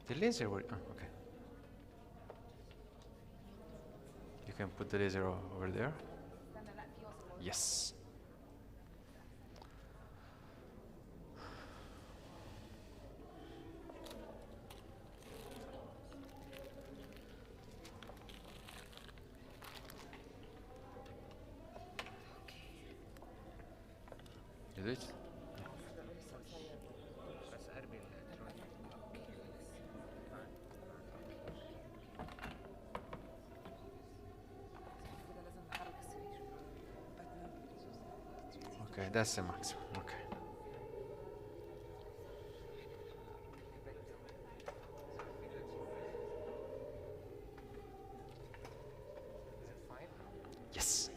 The laser will, oh, okay. You can put the laser over there. Yes. You do it? Okay, that's the maximum. Okay. Yes.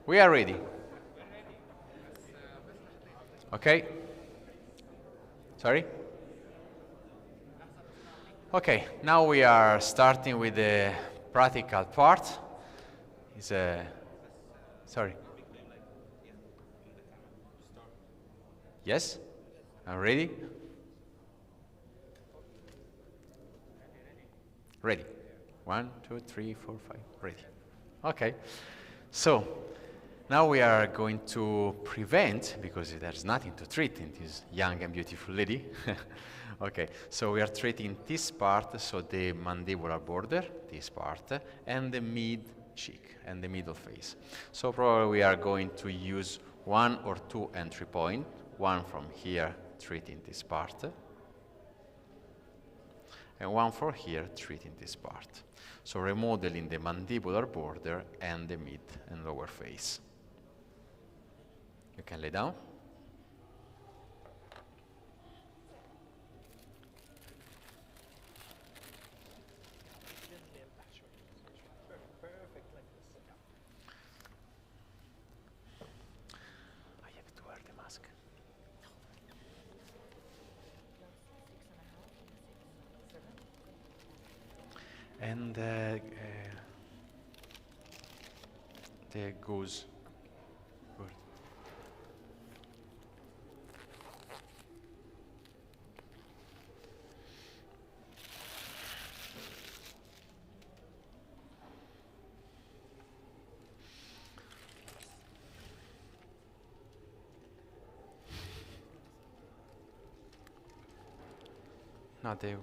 We are ready. Okay. Sorry? Okay, now we are starting with the practical part. It's a, sorry. Yes? I'm ready? Ready. 1, 2, 3, 4, 5. Ready. Okay. So, now we are going to prevent, because there's nothing to treat in this young and beautiful lady. Okay, so we are treating this part, so the mandibular border, this part, and the mid cheek and the middle face. So probably we are going to use 1 or 2 entry points, one from here treating this part, and one for here treating this part. So remodeling the mandibular border and the mid and lower face. You can lay down. I have to wear the mask. And the goose. Good. Not the.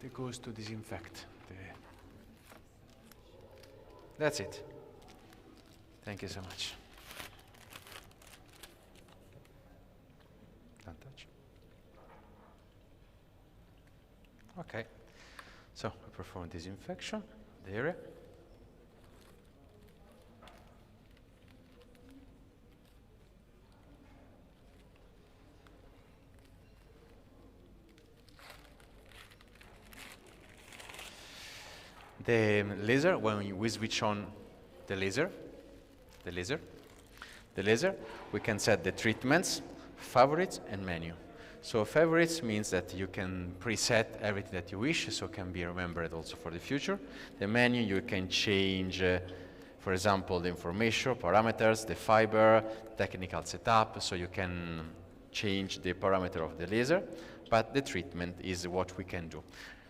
The goose to disinfect. That's it. Thank you so much. Don't touch. Okay. So we perform disinfection of the area. The laser, when we switch on the laser, we can set the treatments, favorites, and menu. So favorites means that you can preset everything that you wish, so it can be remembered also for the future. The menu, you can change, for example, the information, parameters, the fiber, technical setup, so you can change the parameter of the laser, but the treatment is what we can do.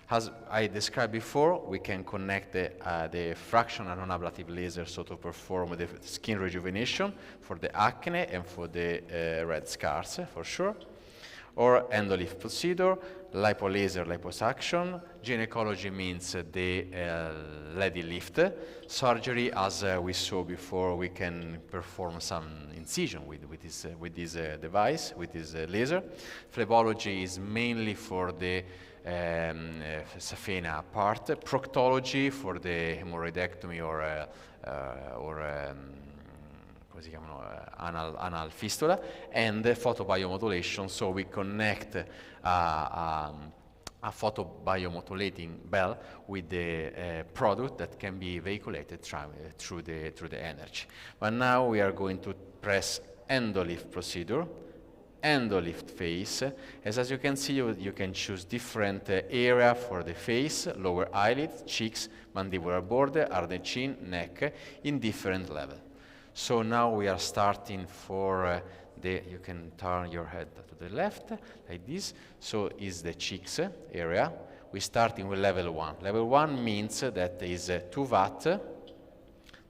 As I described before, we can connect the fractional non-ablative laser so to perform the skin rejuvenation for the acne and for the red scars, for sure. Or Endolift procedure, lipolaser, liposuction. Gynecology means the lady lift. Surgery, as we saw before, we can perform some incision with this device, with this laser. Phlebology is mainly for the Safena part. Proctology for the hemorrhoidectomy or come si chiamano, anal fistula, and photobiomodulation, so we connect a photobiomodulating bell with the product that can be vehicle through the energy. But now we are going to press Endolift procedure, Endolift face. As you can see, you can choose different area for the face, lower eyelid, cheeks, mandibular border, hardened chin, neck, in different level. So now we are starting for you can turn your head to the left, like this. So is the cheeks area. We're starting with level 1. Level 1 means that is 2 watt,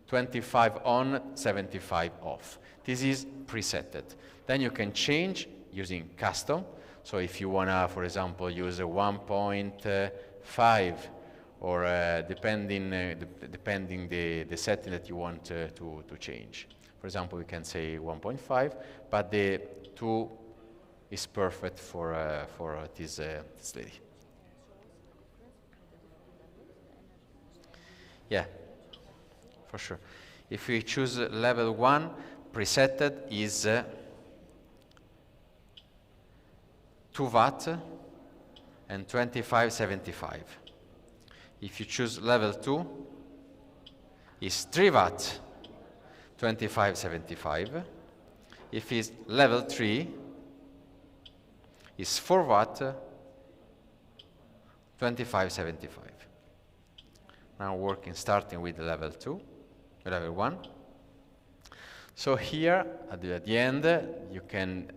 25 on, 75 off. This is presetted. Then you can change using custom. So if you wanna, for example, use a 1.5, or depending the setting that you want to change. For example, we can say 1.5, but the 2 is perfect for this lady. Yeah, for sure. If we choose level 1, presetted is 2 watt and 2575. If you choose level 2, it's 3 watt, 2575. If it's level 3, it's 4 watt, 2575. Now working, starting with level 2, level 1. So here, at the end, you can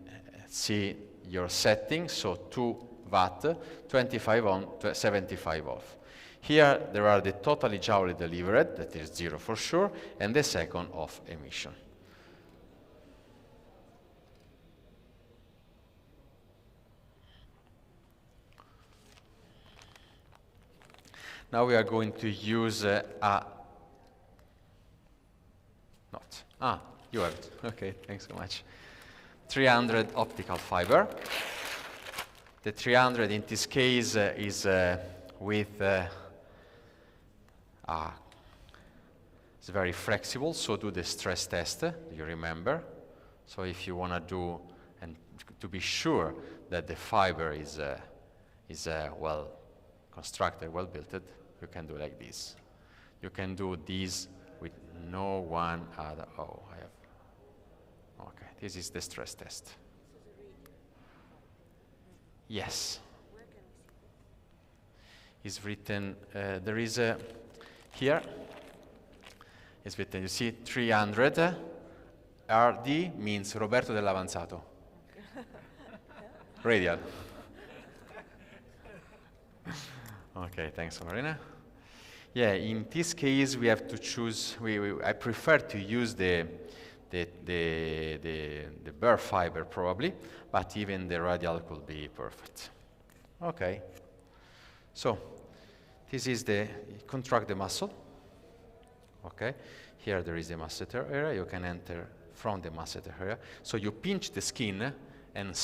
see your setting, so 2 watt, 25 on, 75 off. Here there are the totally Joule delivered, that is 0 for sure, and the second of emission. Now we are going to use you have it. Okay, thanks so much. 300 optical fiber. The 300 in this case is with it's very flexible, so do the stress test, you remember. So if you want to do, and to be sure that the fiber is well constructed, well built, you can do like this. You can do this with no one other. Oh, I have. Okay, this is the stress test. Yes. Is written, there is a, here, it's written, you see 300, RD means Roberto dell'Avanzato. Radial. Okay, thanks, Marina. Yeah, in this case we have to choose, I prefer to use the bare fiber probably, but even the radial could be perfect. Okay, so this is contract the muscle. Okay, here there is the masseter area. You can enter from the masseter area. So you pinch the skin and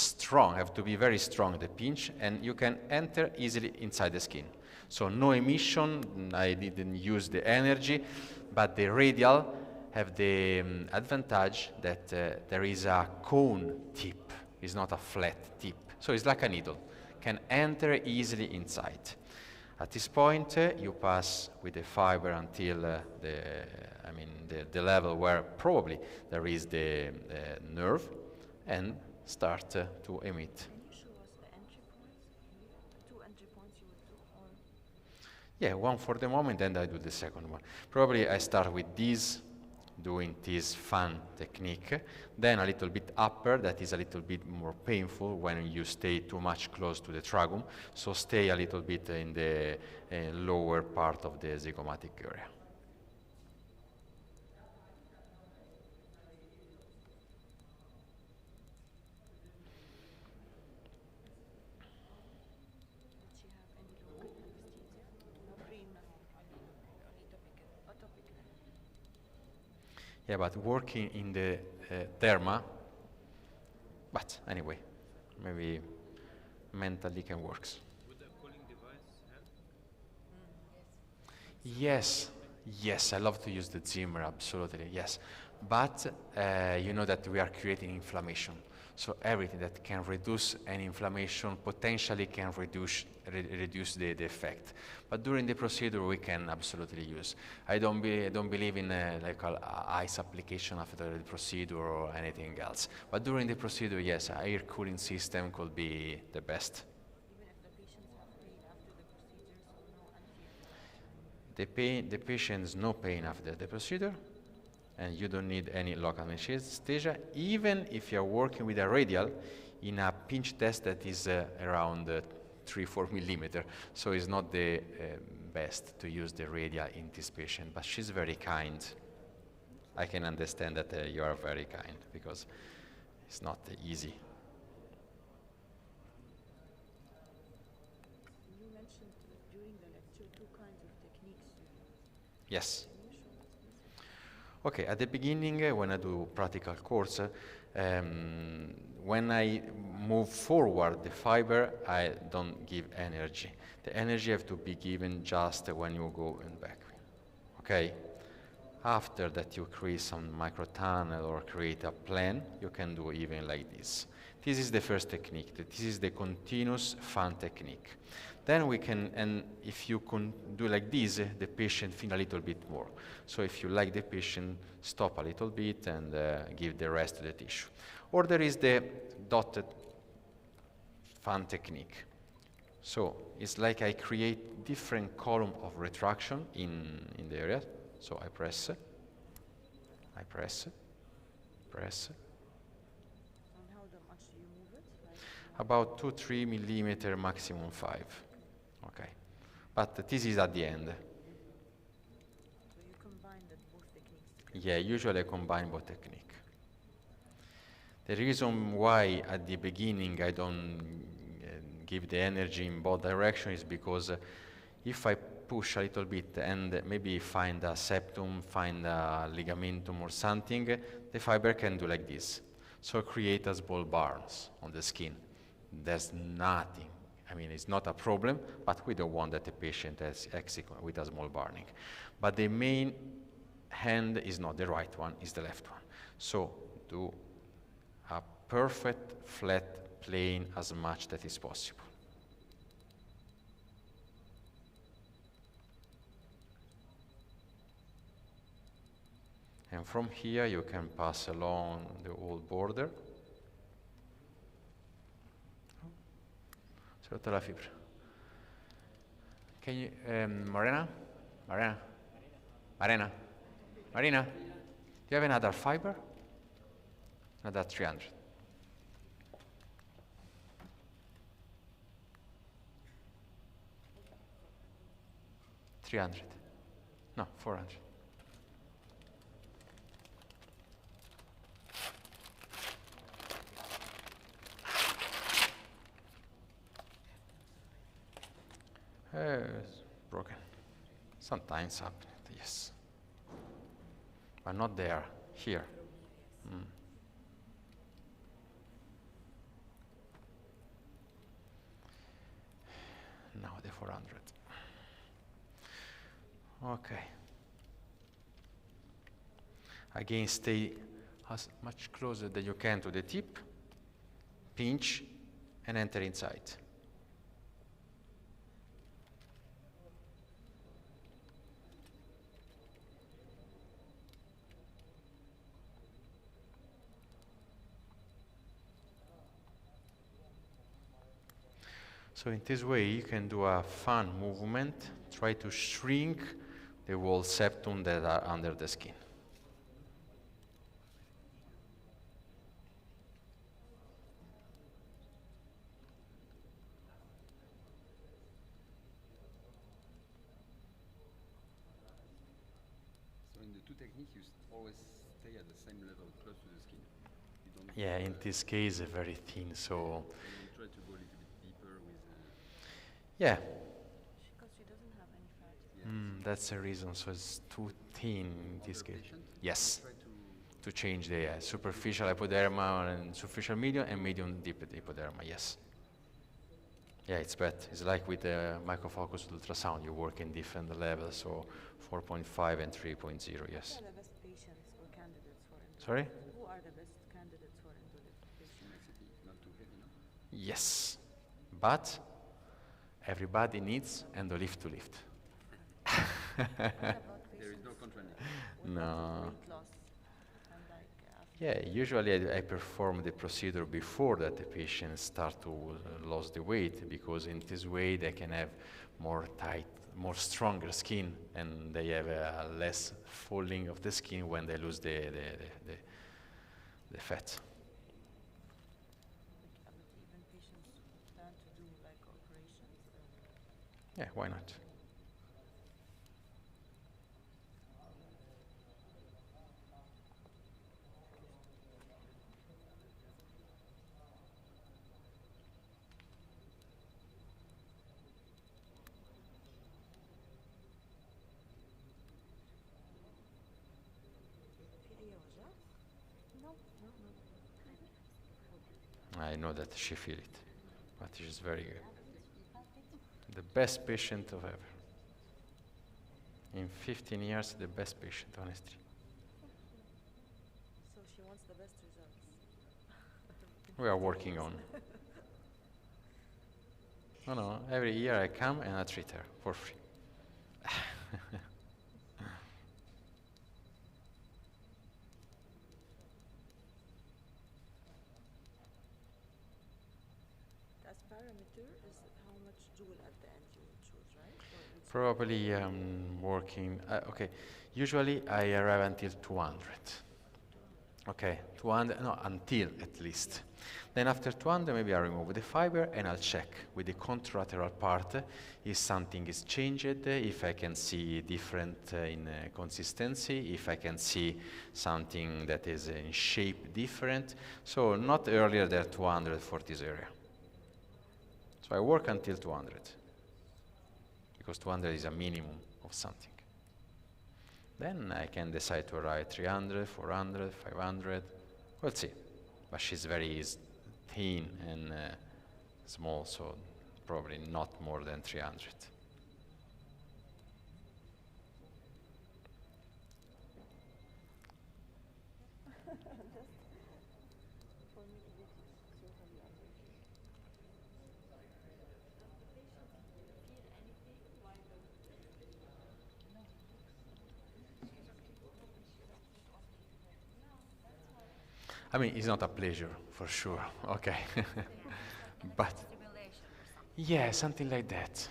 have to be very strong the pinch, and you can enter easily inside the skin. So no emission, I didn't use the energy, but the radial have the advantage that there is a cone tip. It's not a flat tip. So it's like a needle, can enter easily inside. At this point, you pass with the fiber until the level where probably there is the nerve, and start to emit. Can you show us the entry points? The 2 entry points you will do, or Yeah, one for the moment, and I do the second one. Probably I start with this, doing this fan technique, then a little bit upper, that is a little bit more painful when you stay too much close to the trachum, so stay a little bit in the lower part of the zygomatic area. did she have any local anesthesia? No pre, nothing. Only topical. Yeah, but working in the derma, but anyway, maybe mentally can works. Would a cooling device help? Yes, yes, I love to use the Zimmer, absolutely, yes. But you know that we are creating inflammation. So everything that can reduce any inflammation potentially can reduce the effect. But during the procedure, we can absolutely use. I don't believe in like ice application after the procedure or anything else. But during the procedure, yes, a air cooling system could be the best. Even if the patients have pain after the procedure, so no anti-inflammatory. The patient's no pain after the procedure, and you don't need any local anesthesia, even if you're working with a radial in a pinch test that is around 3-4 millimeter. So it's not the best to use the radial in this patient, but she's very kind. I can understand that you are very kind, because it's not easy. You mentioned during the lecture 2 kinds of techniques you use. Yes. Can you show us, please? Okay, at the beginning, when I do practical course, when I move forward the fiber, I don't give energy. The energy have to be given just when you go in back. Okay? After that, you create some microtunnel or create a plan, you can do even like this. This is the first technique. This is the continuous fan technique. Then we can, and if you can do like this, the patient feel a little bit more. So if you like the patient, stop a little bit and give the rest to the tissue. Or there is the dotted fan technique. So it's like I create different column of retraction in the area. So I press, press. And how much do you move it? Like, About 2-3 millimeter, maximum 5. Okay, but this is at the end. so you combine both techniques together. Yeah, usually I combine both technique. The reason why at the beginning I don't give the energy in both directions is because if I push a little bit and maybe find a septum, find a ligamentum or something, the fiber can do like this. So create a small burns on the skin. There's nothing. I mean, it's not a problem, but we don't want that the patient has eczema with a small burning. But the main hand is not the right one, is the left one. So do a perfect flat plane as much that is possible. And from here you can pass along the whole border. Sotto la fibra. Can you, Marina? Marina? Marina? Marina? Do you have another fiber? Another 300. 300. No, 400. It's broken. Sometimes happen, yes. But not there, here. Mm. Now the 400. Okay. Again, stay as much closer than you can to the tip, pinch, and enter inside. So in this way, you can do a fun movement, try to shrink the wall septum that are under the skin. So in the two techniques, you always stay at the same level, close to the skin. You don't. Yeah, in this case, very thin, so You try to go a little bit deeper with. yeah, Because she doesn't have any fat. that's the reason. So it's too thin in this case. Patient, Yes, try to. to change the superficial hypoderma and superficial medium and medium deep hypoderma. Yes. Yeah, it's better. It's like with the microfocus ultrasound. You work in different levels, so 4.5 and 3.0. Who Yes. are the best patients or candidates for Endolift? Sorry. Who are the best candidates for Endolift patients? Complexity, not too heavy, no? Yes, but everybody needs Endolift to lift. What about There is patients no contraindication. with No. lots of weight loss and like after Yeah, usually I perform the procedure before that the patient start to lose the weight, because in this way they can have more tight, more stronger skin, and they have a less falling of the skin when they lose the fat. but even patients who plan to do like operations or Yeah, why not? في أي وجع؟ No, no, no. I know that she feel it, but she's very good. The best patient of ever. In 15 years, the best patient, honestly. So she wants the best results. We are working on. No, every year I come and I treat her for free. As parameter is how much joule at the end you would choose, right? For each Probably working, okay, usually I arrive until 200. Okay, 200, no, until at least. Then after 200, maybe I remove the fiber and I'll check with the contralateral part if something is changed, if I can see different in consistency, if I can see something that is in shape different. So not earlier than 200 for this area. So I work until 200, because 200 is a minimum of something. Then I can decide to arrive 300, 400, 500. We'll see. But she's very thin and small, so probably not more than 300. for me to be totally understood. I mean, it's not a pleasure, for sure, okay. But, yeah, something like that. So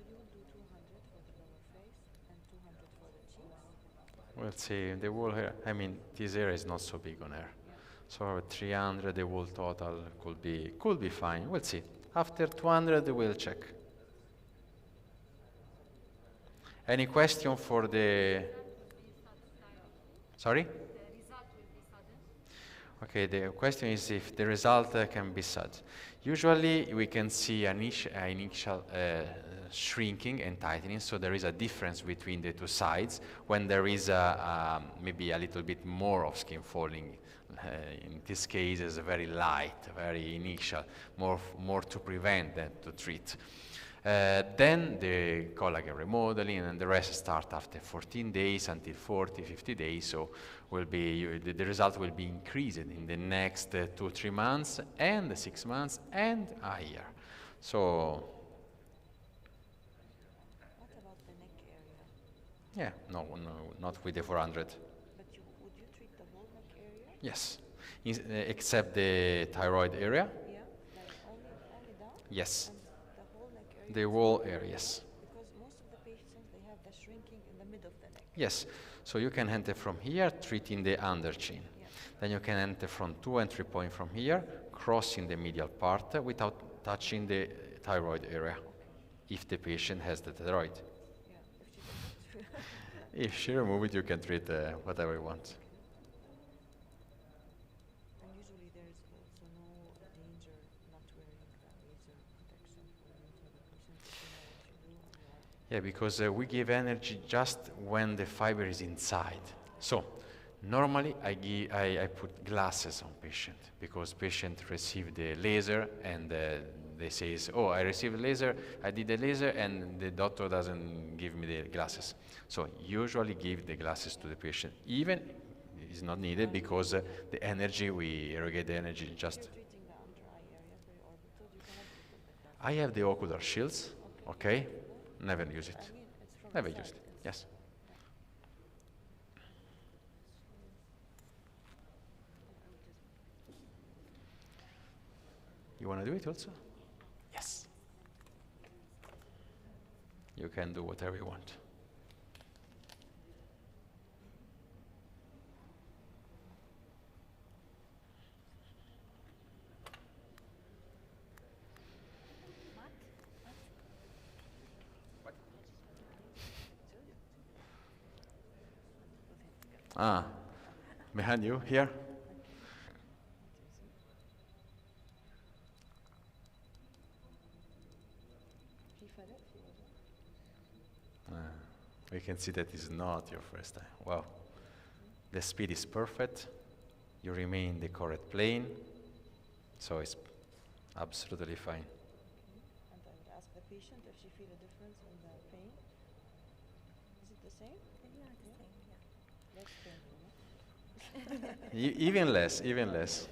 you will do 200 for the lower face and 200 for the cheeks. We'll see, the whole hair, I mean, this area is not so big on her. So 300, the whole total could be fine, we'll see. After 200, we'll check. Any question for the... Sorry? Okay, the question is if the result can be sudden. Usually we can see an initial shrinking and tightening, so there is a difference between the two sides when there is maybe a little bit more of skin falling. In this case, it's very light, very initial, more to prevent than to treat. Then the collagen remodeling and the rest start after 14 days until 40, 50 days. So will be the result will be increased in the next 2-3 months and 6 months and a year. So What about the neck area? yeah, no, not with the 400. But would you treat the whole neck area? Yes, except the thyroid area. Yeah, like only down? Yes, And the whole neck area. the is wall open, area, yes. Because most of the patients they have the shrinking in the middle of the neck. Yes, so you can enter from here, treating the under chin. Yeah. Then you can enter from 2 and 3 point from here, crossing the medial part without touching the thyroid area, if the patient has the thyroid. Yeah. If she doesn't. If she remove it, you can treat whatever you want. And usually there is also no danger not wearing the laser protection for you for the patient if you know what you do and you are. Yeah, because we give energy just when the fiber is inside. So normally I put glasses on patient because patient receive the laser and they say, oh, I received laser, I did the laser and the doctor doesn't give me the glasses. So usually give the glasses to the patient. Even it's not needed because the energy, we irrigate the energy If just. you're treating the under eye area, periorbital, you cannot put the glasses. I have the ocular shields, okay? Never use it. I mean, it's from Never inside, used it, it's- yes. You want to do it also? Yes. You can do whatever you want. Ah, behind you, here. We can see that is not your first time. Wow. The speed is perfect. You remain in the correct plane. So it's absolutely fine. And I would ask the patient if she feel a difference in the pain. Is it the same? Yeah, the same, yeah. Less painful, no? Even less, even less.